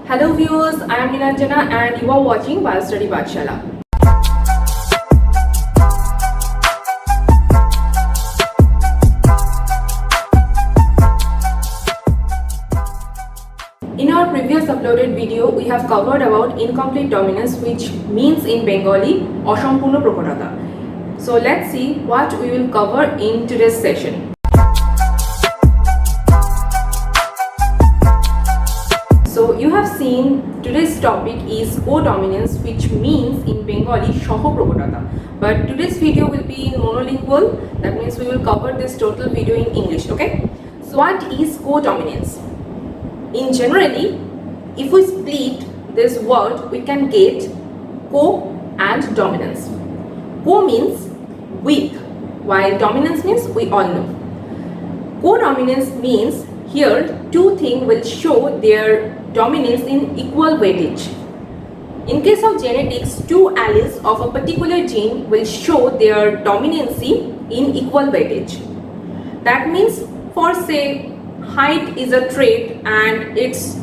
Hello viewers, I am Niranjana and you are watching Biostudy Pathshala. In our previous uploaded video, we have covered about incomplete dominance, which means in Bengali, Oshampurno Prokotata. So let's see what we will cover in today's session. So you have seen today's topic is codominance, which means in Bengali Shoho Prokotata. But today's video will be in monolingual, that means we will cover this total video in English, okay? So what is codominance? In generally, if we split this word, we can get co and dominance. Co means with, while dominance means we all know. Co-dominance means here two things will show their dominance in equal weightage. In case of genetics, two alleles of a particular gene will show their dominancy in equal weightage. That means for say height is a trait and it's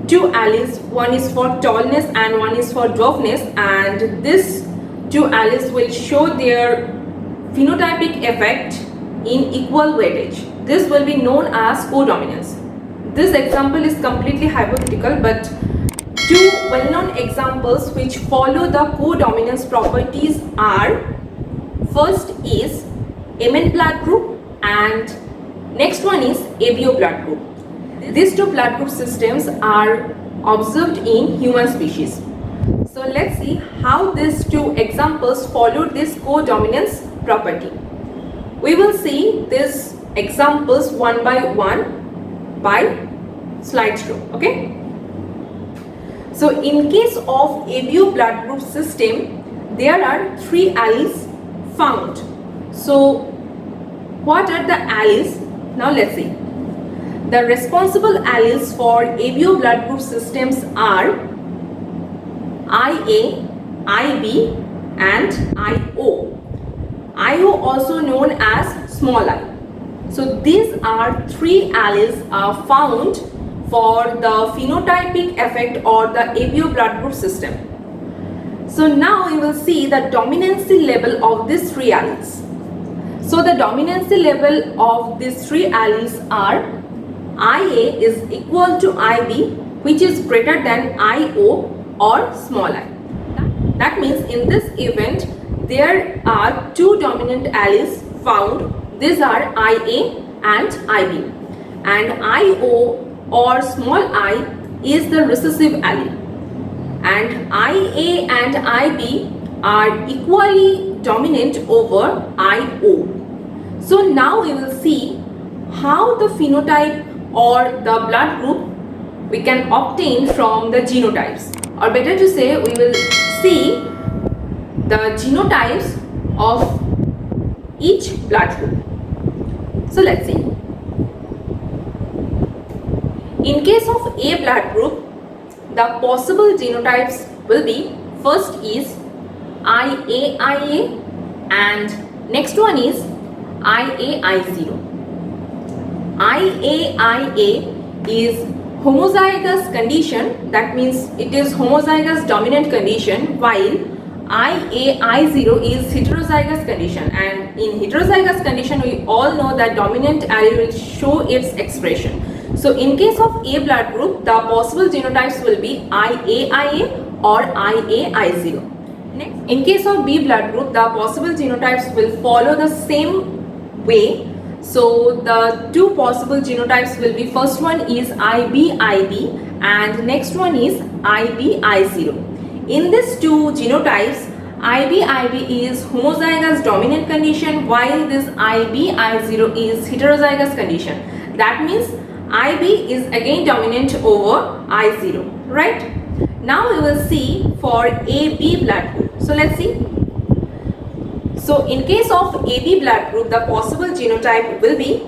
two alleles, one is for tallness and one is for dwarfness, and this two alleles will show their phenotypic effect in equal weightage. This will be known as codominance. This example is completely hypothetical, but two well-known examples which follow the codominance properties are, first is Mn blood group and next one is ABO blood group. These two blood group systems are observed in human species. So let's see how these two examples follow this codominance property. We will see these examples one by slideshow, okay? So in case of ABO blood group system, there are three alleles found. So what are the alleles? Now let's see. The responsible alleles for ABO blood group systems are IA, IB and IO. IO also known as small I. So these are three alleles are found for the phenotypic effect or the ABO blood group system. So now you will see the dominancy level of these three alleles. So the dominancy level of these three alleles are IA is equal to IB, which is greater than IO or small I. That means in this event there are two dominant alleles found. These are IA and IB, and IO or small I is the recessive allele, and IA and IB are equally dominant over IO. So now we will see how the phenotype or the blood group we can obtain from the genotypes, or better to say we will see the genotypes of each blood group. So let's see. In case of A blood group, the possible genotypes will be, first is IAIA and next one is IAI0. IAIA is homozygous condition, that means it is homozygous dominant condition, while IAI0 is heterozygous condition, and in heterozygous condition we all know that dominant allele will show its expression. So in case of A blood group, the possible genotypes will be IAIA or IAI0. Next, in case of B blood group, the possible genotypes will follow the same way. So the two possible genotypes will be, first one is IBIB and next one is IBI0. In these two genotypes, IBIB is homozygous dominant condition, while this IBI0 is heterozygous condition. That means IB is again dominant over I0, right? Now we will see for AB blood group. So let's see. So in case of AB blood group, the possible genotype will be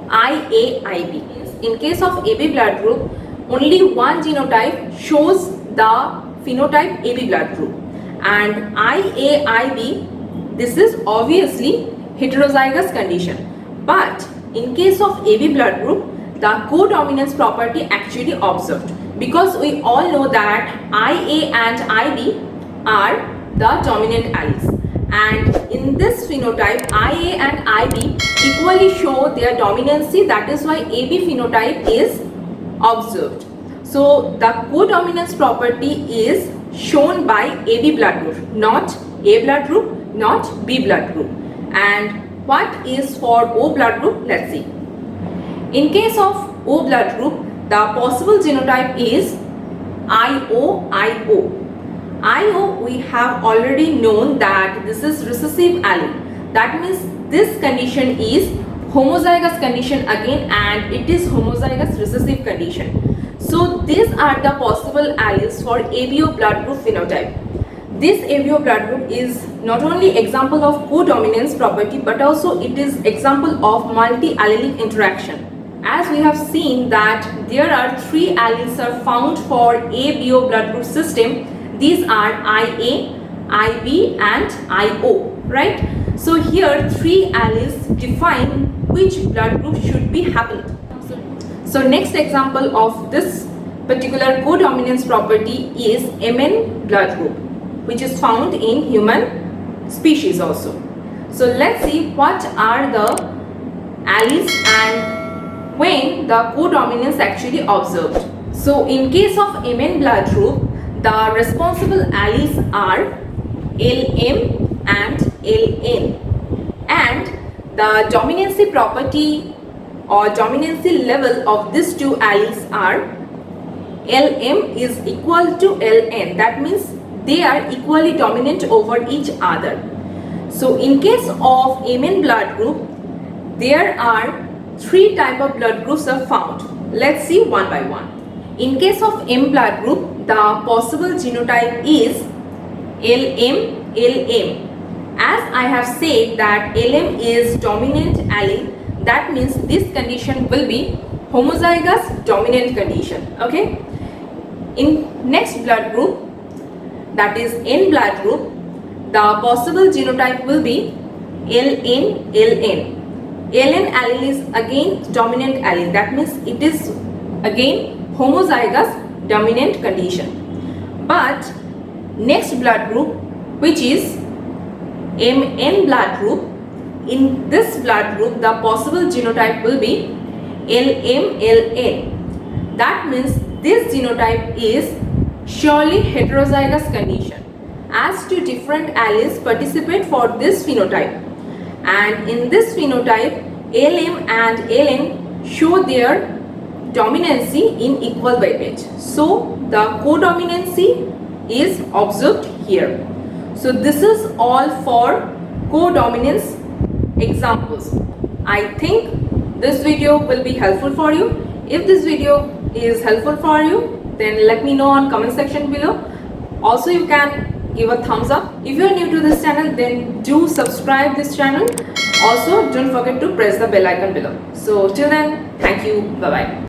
IAIB. In case of AB blood group, only one genotype shows the phenotype AB blood group, and IAIB, this is obviously heterozygous condition, but in case of AB blood group, the codominance property actually observed. Because we all know that IA and IB are the dominant alleles, and in this phenotype IA and IB equally show their dominancy. That is why AB phenotype is observed. So the codominance property is shown by AB blood group, not A blood group, not B blood group. And what is for O blood group? Let's see. In case of O blood group, the possible genotype is IO. IO, we have already known that this is recessive allele. That means this condition is homozygous condition again, and it is homozygous recessive condition. So these are the possible alleles for ABO blood group phenotype. This ABO blood group is not only example of codominance property, but also it is example of multi-allelic interaction. As we have seen that there are 3 alleles are found for ABO blood group system. These are IA, IB and IO, right? So here 3 alleles define which blood group should be happened. So next example of this particular codominance property is MN blood group, which is found in human species also. So let's see what are the alleles and when the codominance actually observed. So in case of MN blood group, the responsible alleles are LM and LN, and the dominancy property or dominancy level of these 2 alleles are LM is equal to LN. That means they are equally dominant over each other. So in case of MN blood group, there are 3 type of blood groups are found. Let's see one by one. In case of M blood group, the possible genotype is LM. As I have said that LM is dominant allele, that means this condition will be homozygous dominant condition. Okay. In next blood group, that is N blood group, the possible genotype will be LN. LN allele is again dominant allele. That means it is again homozygous dominant condition. But next blood group, which is MN blood group, in this blood group the possible genotype will be LN. That means this genotype is surely heterozygous condition, as 2 different alleles participate for this phenotype, and in this phenotype LM and LN show their dominancy in equal weightage. So the codominancy is observed here. So this is all for codominance examples. I think this video will be helpful for you. If this video is helpful for you, then let me know on comment section below. Also, you can give a thumbs up. If you are new to this channel, then do subscribe this channel. Also, don't forget to press the bell icon below. So till then, thank you. Bye bye.